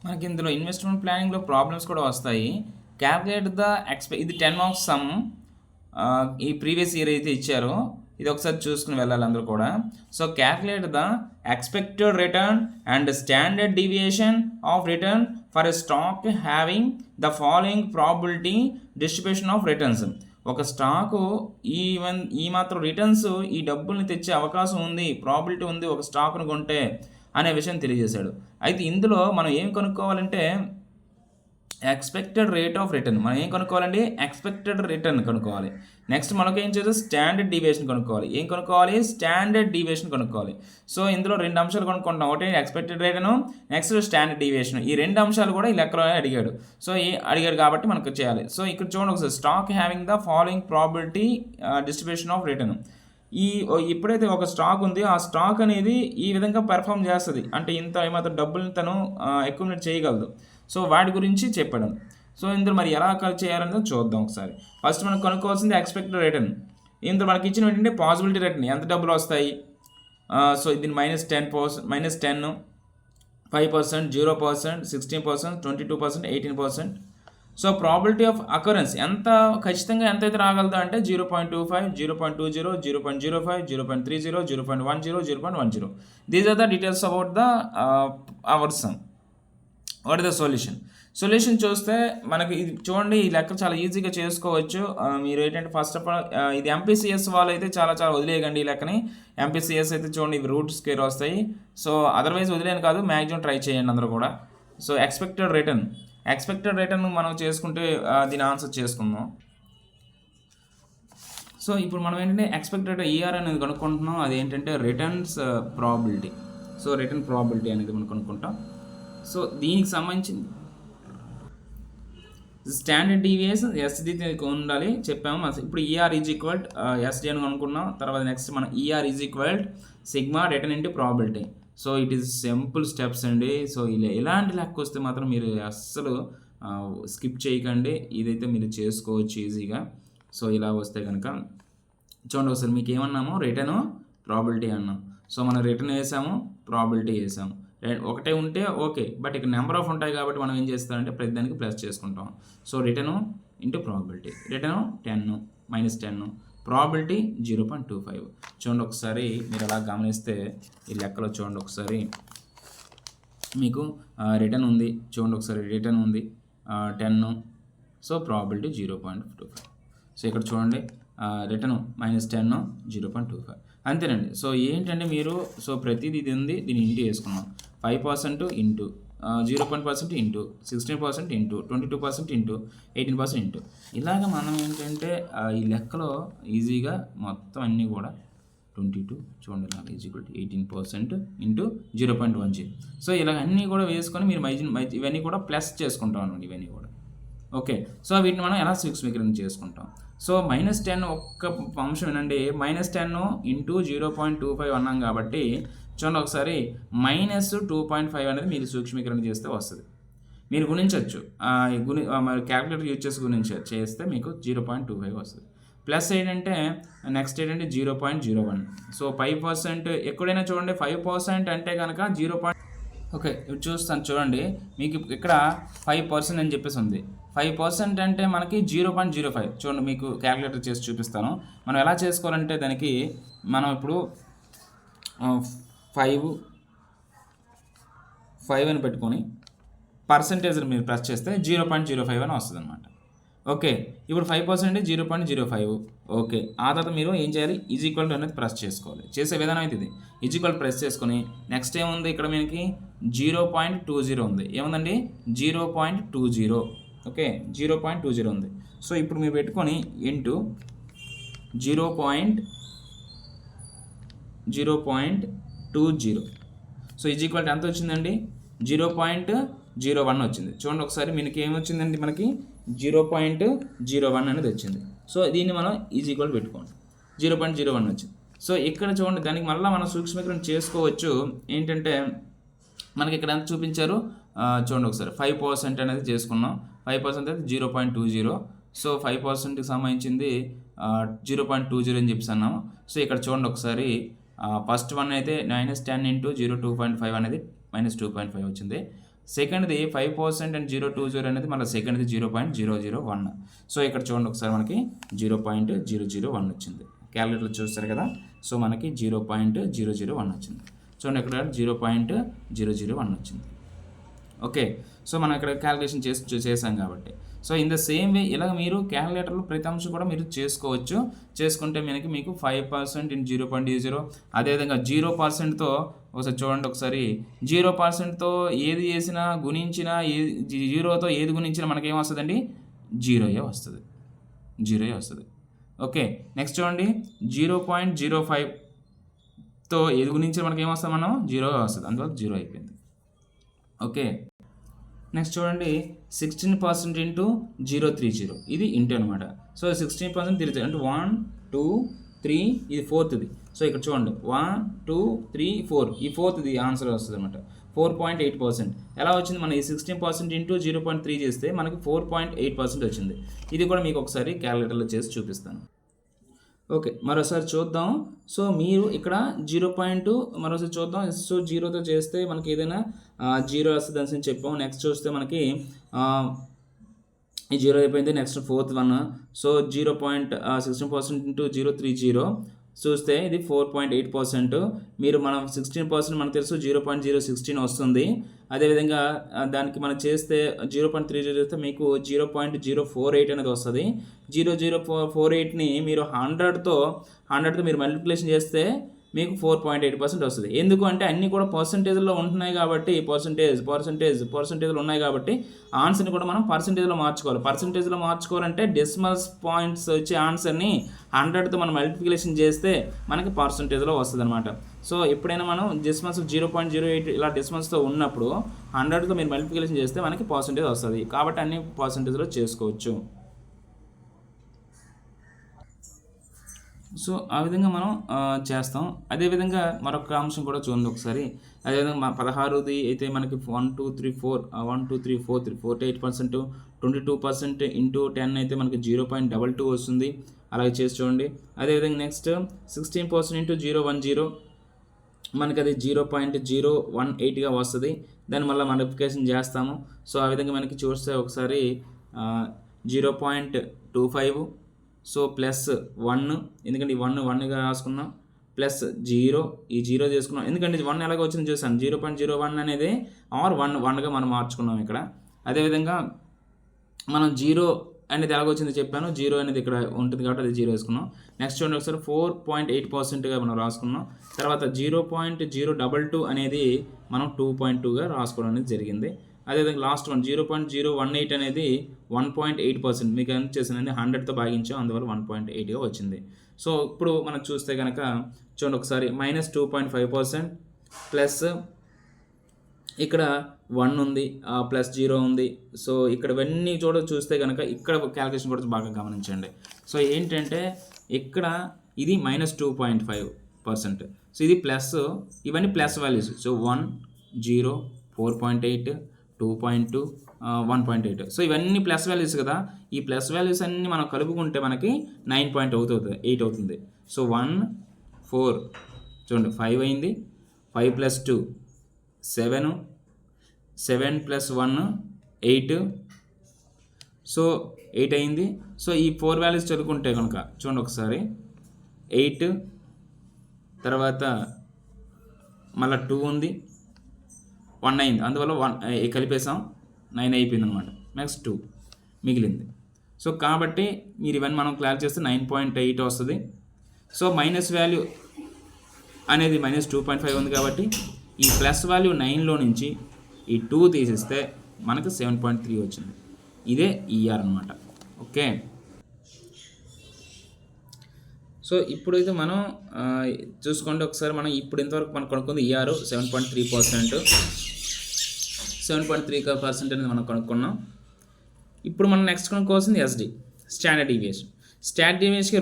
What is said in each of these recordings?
మనకి ఇందులో ఇన్వెస్ట్మెంట్ ప్లానింగ్లో ప్రాబ్లమ్స్ కూడా వస్తాయి. క్యాల్కులేట్ ద ఇది 10 మార్క్స్ సమ్. ఈ ప్రీవియస్ ఇయర్ అయితే ఇచ్చారో ఇది ఒకసారి చూసుకుని వెళ్ళాలి అందరూ కూడా. So calculate the expected return and standard deviation of return for a stock having the following probability distribution of returns. ఒక స్టాకు ఈ మాత్రం రిటర్న్స్ ఈ డబ్బుల్ని తెచ్చే అవకాశం ఉంది, ప్రాబిలిటీ ఉంది ఒక స్టాక్ను కొంటే అనే విషయం తెలియజేశాడు. అయితే ఇందులో మనం ఏం కనుక్కోవాలంటే ఎక్స్పెక్టెడ్ రేట్ ఆఫ్ రిటర్న్. మనం ఏం కనుక్కోవాలండి? ఎక్స్పెక్టెడ్ రిటర్న్ కనుక్కోవాలి. నెక్స్ట్ మనకు ఏం చేయాలి? స్టాండర్డ్ డీవియేషన్ కనుక్కోవాలి. ఏం కనుక్కోవాలి? స్టాండర్డ్ డీవియేషన్ కనుక్కోవాలి. సో ఇందులో 2 అంశాలు కనుక్కుంటాం. ఒకటి expected return, next standard deviation. ఈ 2 అంశాలు కూడా ఈ లెక్కలో అడిగాడు. సో అడిగాడు కాబట్టి మనకు చేయాలి. సో ఇక్కడ చూడండి ఒకసారి, stock having the following probability distribution of return. ఎప్పుడైతే ఒక స్టాక్ ఉంది, ఆ స్టాక్ అనేది ఈ విధంగా పెర్ఫామ్ చేస్తుంది, అంటే ఏమాత్రం డబ్బుల్ని తను అక్యుములేట్ చేయగలదు. సో వాటి గురించి చెప్పాడు. సో ఇందులో మరి ఎలా చేయాలనేది చూద్దాం ఒకసారి. ఫస్ట్ మనం కనుక్కోవాల్సింది ఎక్స్పెక్టెడ్ రిటర్న్. ఇందులో మనకి ఇచ్చిన ఏంటంటే పాసిబిలిటీ రిటర్న్, ఎంత డబ్బులు వస్తాయి. సో దీన్ని -10%, -10, 5%, 0%, 16%, 22%, 18%. సో ప్రాబిలిటీ ఆఫ్ అకరెన్స్ ఎంత ఖచ్చితంగా ఎంతైతే రాగలదో అంటే 0.25, 0.20, 0.05, 0.30, 0.10, 0.10. These are the details about the our sum. What is the solution చూస్తే మనకి ఇది చూడండి, ఈ లెక్క చాలా ఈజీగా చేసుకోవచ్చు. మీరు ఏంటంటే ఫస్ట్ ఆఫ్ ఆల్ ఇది ఎంపీసీఎస్ వాళ్ళు అయితే చాలా వదిలేయకండి ఈ లెక్కని. ఎంపీసీఎస్ అయితే చూడండి ఇవి రూట్ స్క్వేర్ వస్తాయి. సో అదర్వైజ్ వదిలేను కాదు, మ్యాక్సిమం ట్రై చేయండి అందరూ కూడా. సో ఎక్స్పెక్టెడ్ రిటర్న్ మనం చేసుకుంటే దీని ఆన్సర్ చేసుకుందాం. సో ఇప్పుడు మనం ఏంటంటే ఎక్స్పెక్టెడ్ ఈఆర్ అనేది కనుక్కుంటున్నాం. అది ఏంటంటే returns probability. So return probability అనేది మనం కనుక్కుంటాం. సో దీనికి సంబంధించింది స్టాండర్డ్ డీవియేషన్ ఎస్డి ఉండాలి చెప్పాము. ఇప్పుడు ఈఆర్ ఈజ్ ఈక్వల్ ఎస్డి అని అనుకున్నాం. తర్వాత నెక్స్ట్ మనం ER is equal sigma return into probability. So it is simple steps అండి. సో ఇలాంటి లెక్క వస్తే మాత్రం మీరు అస్సలు స్కిప్ చేయకండి, ఇదైతే మీరు చేసుకోవచ్చు ఈజీగా. సో ఇలా వస్తే కనుక చూడండి ఒకసారి, మీకు ఏమన్నాము? రిటర్న్ ప్రాబిలిటీ అన్నాం. సో మనం రిటర్న్ వేసాము, ప్రాబిలిటీ వేసాము. ఒకటే ఉంటే ఓకే, బట్ ఇక్కడ నెంబర్ ఆఫ్ ఉంటాయి కాబట్టి మనం ఏం చేస్తామంటే ప్రతి దానికి ప్లస్ చేసుకుంటాం. So return into probability. Return 10, -10, probability 0.25. చూడండి ఒకసారి, మీరు అలా గమనిస్తే ఈ లెక్కలో చూడండి ఒకసారి, మీకు రిటర్న్ ఉంది. చూడండి ఒకసారి, రిటర్న్ ఉంది 10, సో ప్రాబిలిటీ 0.25. సో ఇక్కడ చూడండి రిటర్న్ -10, 0.25 అంతేనండి. సో ఏంటంటే మీరు ప్రతిదీ ఇది ఉంది, దీన్ని ఇంటూ వేసుకున్నాం. 5% into 0% into 16% into 22% into 18% into ఇలాగ మనం ఏంటంటే ఈ లెక్కలో ఈజీగా మొత్తం అన్నీ కూడా 22 చూడండి నాకు ఈక్వల్ 18% ఇంటూ 0.10. సో ఇలాగ అన్నీ కూడా వేసుకొని మీరు ఇవన్నీ కూడా ప్లస్ చేసుకుంటాం అన్నమాట ఇవన్నీ కూడా. ఓకే, సో వీటిని మనం ఎలా సూక్ష్మీకరణ చేసుకుంటాం. సో -10 ఒక్క అంశం వినండి, -10 ఇంటూ 0.25 అన్నాం కాబట్టి చూడండి ఒకసారి, -2.5 అనేది మీరు సూక్ష్మీకరణ చేస్తే వస్తుంది. మీరు గుణించవచ్చు, మరి క్యాలిక్యులేటర్ యూజ్ చేసి చేస్తే మీకు 0.25 వస్తుంది. ప్లస్ ఏంటంటే నెక్స్ట్ ఏంటంటే 0.01. సో 5% ఎక్కడైనా చూడండి 5% అంటే కనుక 0. ఓకే, ఇప్పుడు చూస్తాను చూడండి, మీకు ఇక్కడ 5% అని చెప్పేసి ఉంది. 5% అంటే మనకి 0.05. చూడండి మీకు క్యాలిక్యులేటర్ చేసి చూపిస్తాను. మనం ఎలా చేసుకోవాలంటే దానికి మనం ఇప్పుడు 5 అని పెట్టుకొని పర్సంటేజ్ మీరు ప్రెస్ చేస్తే 0.05 అని వస్తుంది అనమాట. ఓకే, ఇప్పుడు 5% 0.05. ఓకే, ఆ తర్వాత మీరు ఏం చేయాలి? ఈక్వల్ అనేది ప్రెస్ చేసుకోవాలి. చేసే విధానం అయితే ఇది. ఈక్వల్ ప్రెస్ చేసుకొని నెక్స్ట్ ఏముంది ఇక్కడ మనకి 0.20 ఉంది. ఏముందండి? 0.20. ఓకే, 0.20 ఉంది. సో ఇప్పుడు మీరు పెట్టుకొని ఇంటూ 0.20. సో ఈక్వల్ ఎంత వచ్చిందండి? 0.01 వచ్చింది. చూడండి ఒకసారి, మనకి ఏమొచ్చిందండి? మనకి 0.01 అనేది వచ్చింది. సో దీన్ని మనం ఈక్వల్ పెట్టుకోండి, 0.01 వచ్చింది. సో ఇక్కడ చూడండి, దానికి మళ్ళీ మనం సూక్ష్మీకరణ చేసుకోవచ్చు. ఏంటంటే మనకి ఇక్కడ ఎంత చూపించారు చూడండి ఒకసారి, 5% అనేది చేసుకున్నాం. 5% అయితే 0.20. సో 5%కి సంబంధించింది 0.20 అని చెప్పేసి అన్నాము. సో ఇక్కడ చూడండి ఒకసారి, ఫస్ట్ వన్ అయితే -10 ఇంటూ 0.25 అనేది -2.5 వచ్చింది. సెకండ్ది 5% అండ్ 0.20 అనేది మళ్ళీ సెకండ్ది 0.001. సో ఇక్కడ చూడండి ఒకసారి మనకి 0.001 వచ్చింది. క్యాలిక్యులేటర్లో చూస్తారు కదా, సో మనకి 0.001 వచ్చింది. చూడండి ఇక్కడ 0.001 వచ్చింది. ఓకే, సో మనం ఇక్కడ క్యాలిక్యులేషన్ చేసాం కాబట్టి. So in the same way ఇలా మీరు క్యాలిక్యులేటర్లో ప్రతి అంశం కూడా మీరు చేసుకోవచ్చు. చేసుకుంటే మీకు 5% ఇన్ 0.0, అదేవిధంగా 0%తో ఒకసారి చూడండి, ఒకసారి 0%తో ఏది చేసినా గుణించినా, జీరోతో ఏది గుణించినా మనకి ఏమొస్తుందండి, జీరోయే వస్తుంది. ఓకే, నెక్స్ట్ చూడండి 0.05తో ఏది గుణించినా మనకి ఏమొస్తుంది, మనం జీరో వస్తుంది, అందువల్ల జీరో అయిపోయింది. ఓకే, నెక్స్ట్ చూడండి 16% ఇంటూ 0.30, ఇది ఇంటూ అనమాట. సో 16% తిరుగుతుంది అంటే 1 2 3, ఇది ఫోర్త్ది. సో ఇక్కడ చూడండి 1 2 3 4, ఈ ఫోర్త్ది ఆన్సర్ వస్తుంది అనమాట. 4.8%. ఎలా వచ్చింది, మన ఈ 16% ఇంటూ 0.3 చేస్తే మనకి 4.8% వచ్చింది. ఇది కూడా మీకు ఒకసారి క్యాలిక్యులేటర్లో చేసి చూపిస్తాను. ఓకే, మరోసారి చూద్దాం. సో మీరు ఇక్కడ 0. మరోసారి చూద్దాం. సో 0తో చేస్తే మనకి ఏదైనా 0 వస్తుంది అని చెప్పాం. నెక్స్ట్ చూస్తే మనకి ఈ 0 అయిపోయింది. Next fourth 1. సో 16% ఇంటూ 0.30 చూస్తే ఇది 4.8%. మీరు మనం 16% మనకు తెలుసు 0.016 వస్తుంది. అదేవిధంగా దానికి మనం చేస్తే 0.30 చేస్తే మీకు 0.048 అనేది వస్తుంది. 0.048ని మీరు 100తో మీరు మల్టిప్లికేషన్ చేస్తే మీకు 4.8% వస్తుంది. ఎందుకు అంటే అన్నీ కూడా పర్సంటేజ్లో ఉంటున్నాయి కాబట్టి, పర్సంటేజ్లు ఉన్నాయి కాబట్టి ఆన్సర్ని కూడా మనం పర్సంటేజ్లో మార్చుకోవాలి. పర్సంటేజ్లో మార్చుకోవాలంటే డెసిమల్స్ పాయింట్స్ వచ్చే ఆన్సర్ని 100తో మనం మల్టిప్లికేషన్ చేస్తే మనకి పర్సంటేజ్లో వస్తుంది అనమాట. సో ఎప్పుడైనా మనం డెసిమల్స్ 0.08 ఇలా డెసిమల్స్తో ఉన్నప్పుడు 100తో మీరు మల్టిప్లికేషన్ చేస్తే మనకి పర్సంటేజ్ వస్తుంది. కాబట్టి అన్ని పర్సంటేజ్లో చేసుకోవచ్చు. సో ఆ విధంగా మనం చేస్తాం. అదేవిధంగా మరొక అంశం కూడా చూడండి ఒకసారి. అదేవిధంగా 16ది అయితే మనకి 1 2 3 4 48%, 22% ఇంటూ 10 అయితే మనకి 0.22 వస్తుంది. అలాగే చేసి చూడండి. అదేవిధంగా నెక్స్ట్ 16% ఇంటూ 0.10 మనకి అది 0.018గా వస్తుంది. దాన్ని మళ్ళీ మల్టిప్లికేషన్ చేస్తాము. సో ఆ విధంగా మనకి చూస్తే ఒకసారి 0.25, సో ప్లస్ 1, ఎందుకంటే ఈ 1గా రాసుకున్నాం, ప్లస్ 0, ఈ 0 చేసుకున్నాం. ఎందుకంటే 1 ఎలాగ వచ్చింది చూసాను, 0.01 అనేది ఆర్ 1గా మనం మార్చుకున్నాం ఇక్కడ. అదేవిధంగా మనం 0 అనేది ఎలాగొచ్చింది చెప్పాను, 0 అనేది ఇక్కడ ఉంటుంది కాబట్టి అది 0 వేసుకున్నాం. నెక్స్ట్ చూడండి ఒకసారి 4.8%గా మనం రాసుకున్నాం. తర్వాత 0.022 అనేది మనం 2.2గా రాసుకోవడం అనేది జరిగింది. అదేవిధంగా లాస్ట్ 0.018 అనేది 1.8%. మీకు ఎంత చేసింది 100తో భాగించాం, అందువల్ల 1.8గా వచ్చింది. సో ఇప్పుడు మనం చూస్తే కనుక చూడండి ఒకసారి -2.5% ప్లస్ ఇక్కడ 1 ఉంది, ప్లస్ 0 ఉంది. సో ఇక్కడ ఇవన్నీ చూస్తే కనుక ఇక్కడ క్యాలిక్యులేషన్ కూడా బాగా గమనించండి. సో ఏంటంటే ఇక్కడ ఇది -2.5%. సో ఇది ప్లస్, ఇవన్నీ ప్లస్ వాల్యూస్. సో 1 0 4.8 2.2 1.8. సో ఇవన్నీ ప్లస్ వాల్యూస్ కదా. ఈ ప్లస్ వాల్యూస్ అన్నీ మనం కలుపుకుంటే మనకి 9.8 అవుతుంది. సో 1 4 చూడండి 5 అయింది, 5 + 2 7, 7 + 1 8, సో 8 అయింది. సో ఈ 4 వాల్యూస్ చదువుకుంటే కనుక చూడండి ఒకసారి 8, తర్వాత మళ్ళీ 2 ఉంది, 1 అయింది, అందువల్ల 1 కలిపేసాం 9 అయిపోయింది అనమాట. నెక్స్ట్ 2 మిగిలింది. సో కాబట్టి మీరు ఇవన్నీ మనం క్లాస్ చేస్తే 9.8 వస్తుంది. సో మైనస్ వాల్యూ అనేది -2.5 ఉంది కాబట్టి ఈ ప్లస్ వాల్యూ 9లో నుంచి ఈ 2 తీసేస్తే మనకు 7.3 వచ్చింది. ఇదే ఈఆర్ అనమాట. ఓకే, సో ఇప్పుడైతే మనం చూసుకోండి ఒకసారి. మనం ఇప్పుడు ఇంతవరకు మనం కనుక్కుంది ఈఆర్ 7.3%, 7.3% అనేది మనం కనుక్కున్నాం. ఇప్పుడు మనం నెక్స్ట్ కనుక్కోవాల్సింది ఎస్డి, స్టాండర్డ్ డీవియేషన్. స్టాండర్డ్ డీవియేషన్కి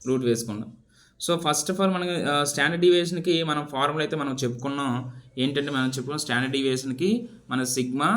రూట్ వేసుకున్నాం. సో ఫస్ట్ ఆఫ్ ఆల్ మనకి స్టాండర్డ్ డీవియేషన్కి మనం ఫార్ములా అయితే మనం చెప్పుకున్నాం. ఏంటంటే మనం చెప్పుకున్నాం స్టాండర్డ్ డీవియేషన్కి మన sigma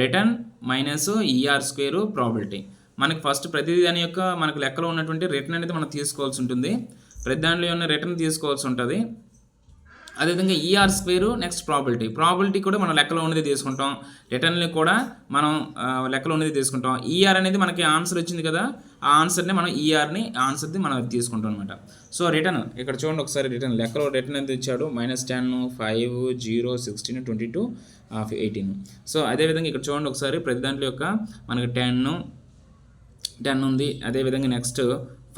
return minus ER square probability. మనకి ఫస్ట్ ప్రతి దాని యొక్క మనకు లెక్కలో ఉన్నటువంటి రిటర్న్ అనేది మనం తీసుకోవాల్సి ఉంటుంది. ప్రతి దాంట్లో ఉన్న రిటర్న్ తీసుకోవాల్సి ఉంటుంది. అదేవిధంగా ఈఆర్ స్క్వేర్ నెక్స్ట్ ప్రాబిలిటీ కూడా మనం లెక్కలో ఉన్నది తీసుకుంటాం, రిటర్న్లు కూడా మనం లెక్కలో ఉన్నది తీసుకుంటాం. ఈఆర్ అనేది మనకి ఆన్సర్ వచ్చింది కదా, ఆ ఆన్సర్ని మనం ఆన్సర్ది మనం తీసుకుంటాం అనమాట. సో రిటర్న్ ఇక్కడ చూడండి ఒకసారి, రిటర్న్ లెక్కలో రిటర్న్ ఎంత ఇచ్చాడు, -10, 5, 0, 16, 22, 18. సో అదేవిధంగా ఇక్కడ చూడండి ఒకసారి, ప్రతి దాంట్లో యొక్క మనకి 10 ఉంది, అదేవిధంగా నెక్స్ట్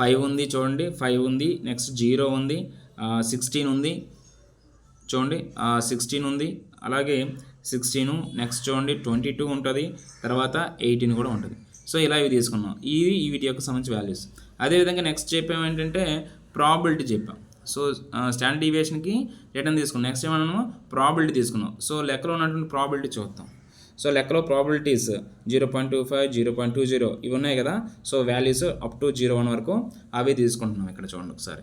5 ఉంది, చూడండి 5 ఉంది, నెక్స్ట్ 0 ఉంది, 16 ఉంది, చూడండి 16 ఉంది, అలాగే 16, నెక్స్ట్ చూడండి 22 ఉంటుంది, తర్వాత 18 కూడా ఉంటుంది. సో ఇలా ఇవి తీసుకున్నాం, వీటి యొక్క సంబంధించి వాల్యూస్. అదేవిధంగా నెక్స్ట్ చెప్పాము ఏంటంటే ప్రాబిలిటీ చెప్పాం. సో స్టాండర్డ్ డీవియేషన్కి రిటర్న్ తీసుకున్నాం, నెక్స్ట్ మనము ప్రాబిలిటీ తీసుకున్నాం. సో లెక్కలో ఉన్నటువంటి ప్రాబిలిటీ చూద్దాం. సో లెక్కలో ప్రాబిలిటీస్ 0.25, 0.20 ఇవి ఉన్నాయి కదా. సో వాల్యూస్ అప్ టు 0.1 వరకు అవి తీసుకుంటున్నాం. ఇక్కడ చూడండి ఒకసారి,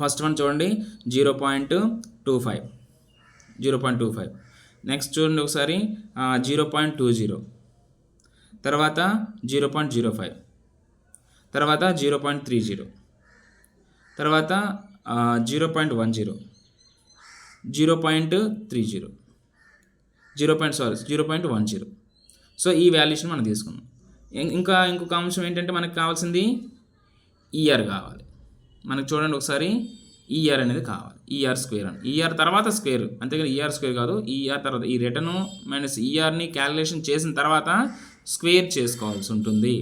ఫస్ట్ వన్ చూడండి 0.25, నెక్స్ట్ చూడండి ఒకసారి 0.20, తర్వాత 0.05, తర్వాత 0.30, తర్వాత 0.10, 0.30, 0.10. సో ఈ వాల్యూషన్ మనం తీసుకున్నాం. ఇంకొక అంశం ఏంటంటే మనకు కావాల్సింది ఈఆర్ కావాలి. మనకు చూడండి ఒకసారి, ఈఆర్ అనేది కావాలి, ఈఆర్ స్క్వేర్ అని, ఈఆర్ తర్వాత స్క్వేర్, అంతేగాని ఈఆర్ స్క్వేర్ కాదు, ఈఆర్ తర్వాత ఈ రిటర్న్ మైనస్ ఈఆర్ని క్యాలిక్యులేషన్ చేసిన తర్వాత స్క్వేర్ చేసుకోవాల్సి ఉంటుంది.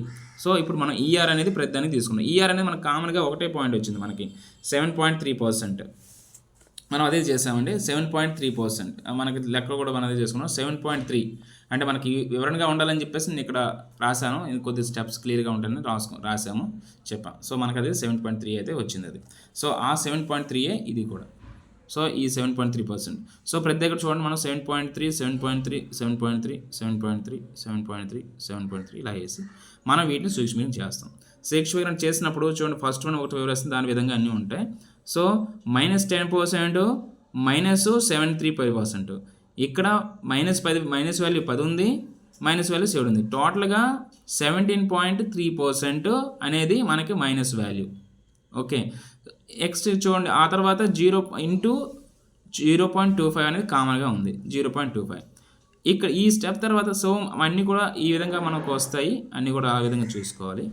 సో ఇప్పుడు మనం ఈఆర్ అనేది ప్రతిదానికి తీసుకున్నాం. ఈఆర్ అనేది మనకు కామన్గా ఒకటే పాయింట్ వచ్చింది, మనకి 7.3%. మనం అదే చేసామండి, 7.3%. మనకి లెక్కలు కూడా మనం అదే చేసుకున్నాం, 7.3. అంటే మనకి వివరణగా ఉండాలని చెప్పేసి నేను ఇక్కడ రాశాను, కొద్ది స్టెప్స్ క్లియర్గా ఉంటాయని రాసాము చెప్పాం. సో మనకు అది 7.3 అయితే వచ్చింది అది. సో ఆ 7.3 ఇది కూడా. సో ఈ 7.3%. సో ప్రతి దగ్గర చూడండి మనం 7.3, 7.3, 7.3, 7.3, 7.3, 7.3 ఇలా వేసి మనం వీటిని సూక్ష్మీకరణ చేస్తాం. సూక్ష్మీకరణ చేసినప్పుడు చూడండి, ఫస్ట్ వన్ ఒకటి వివరిస్తుంది, దాని విధంగా అన్నీ ఉంటాయి. సో -10%, -73%. ఇక్కడ -10, మైనస్ వాల్యూ 10 ఉంది, మైనస్ వాల్యూ 7 ఉంది. టోటల్గా 17.3% అనేది మనకి మైనస్ వాల్యూ. ఓకే, నెక్స్ట్ చూడండి, ఆ తర్వాత 0.25 అనేది కామన్గా ఉంది, 0.25. ఇక్కడ ఈ స్టెప్ తర్వాత సో అన్నీ కూడా ఈ విధంగా మనకు వస్తాయి, అన్నీ కూడా ఆ విధంగా చూసుకోవాలి.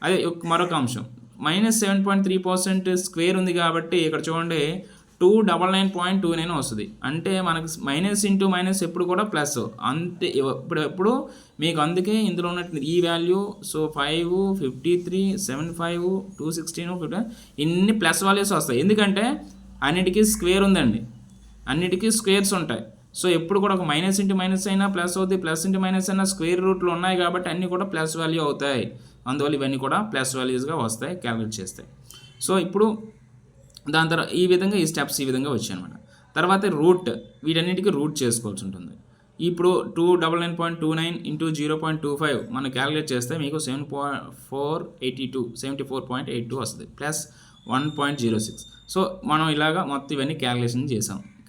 అదే మరొక అంశం, -7.3% స్క్వేర్ ఉంది కాబట్టి ఇక్కడ చూడండి 299.29 వస్తుంది. అంటే మనకి మైనస్ ఇంటూ మైనస్ ఎప్పుడు కూడా ప్లస్, అంతే ఎప్పుడు మీకు. అందుకే ఇందులో ఉన్నట్టు ఈ వాల్యూ, సో 5, 53, 75, 216, 50 ఇన్ని ప్లస్ వాల్యూస్ వస్తాయి. ఎందుకంటే అన్నిటికీ స్క్వేర్ ఉందండి, అన్నిటికీ స్క్వేర్స్ ఉంటాయి. సో ఎప్పుడు కూడా ఒక మైనస్ ఇంటూ మైనస్ అయినా ప్లస్ అవుతుంది, ప్లస్ ఇంటూ మైనస్ అయినా స్క్వేర్ రూట్లు ఉన్నాయి కాబట్టి అన్నీ కూడా ప్లస్ వాల్యూ అవుతాయి. అందువల్ల ఇవన్నీ కూడా ప్లస్ వాల్యూస్గా వస్తాయి, క్యాలిక్యులేట్ చేస్తాయి. సో ఇప్పుడు దాని తర్వాత ఈ విధంగా ఈ స్టెప్స్ ఈ విధంగా వచ్చాయి అనమాట. తర్వాత రూట్, వీటన్నిటికీ రూట్ చేసుకోవాల్సి ఉంటుంది. ఇప్పుడు 299.29 ఇంటూ 0.25 మనం క్యాలిక్యులేట్ చేస్తే మీకు 74.82 వస్తుంది, ప్లస్ 1.06. సో మనం ఇలాగా మొత్తం ఇవన్నీ క్యాలిక్యులేషన్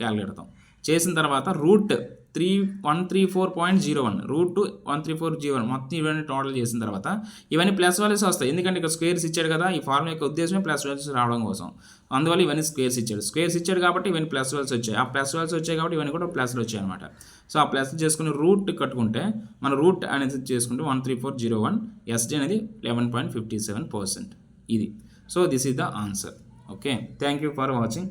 క్యాలిక్యులేట్ చేసిన తర్వాత రూట్ 134.01, రూట్ 134.01 మొత్తం ఇవన్నీ టోటల్ చేసిన తర్వాత ఇవన్నీ ప్లస్ వాల్యూస్ వస్తాయి. ఎందుకంటే ఇక్కడ స్క్వేర్స్ ఇచ్చాడు కదా, ఈ ఫార్ములా యొక్క ఉద్దేశమే ప్లస్ వాల్యూస్ రావడం కోసం. అందువల్ల ఇవన్నీ స్క్వేర్స్ ఇచ్చాడు కాబట్టి ఇవన్నీ ప్లస్ వాల్యూస్ వచ్చాయి. ఆ ప్లస్ వాల్యూస్ వచ్చాయి కాబట్టి ఇవన్నీ కూడా ప్లస్లు వచ్చాయి అనమాట. సో ఆ ప్లస్ చేసుకుని రూట్ కట్టుకుంటే మన రూట్ అనేది చేసుకుంటే 13401, ఎస్డి అనేది 11.57%. ఇది. So this is the answer. Okay, thank you for watching.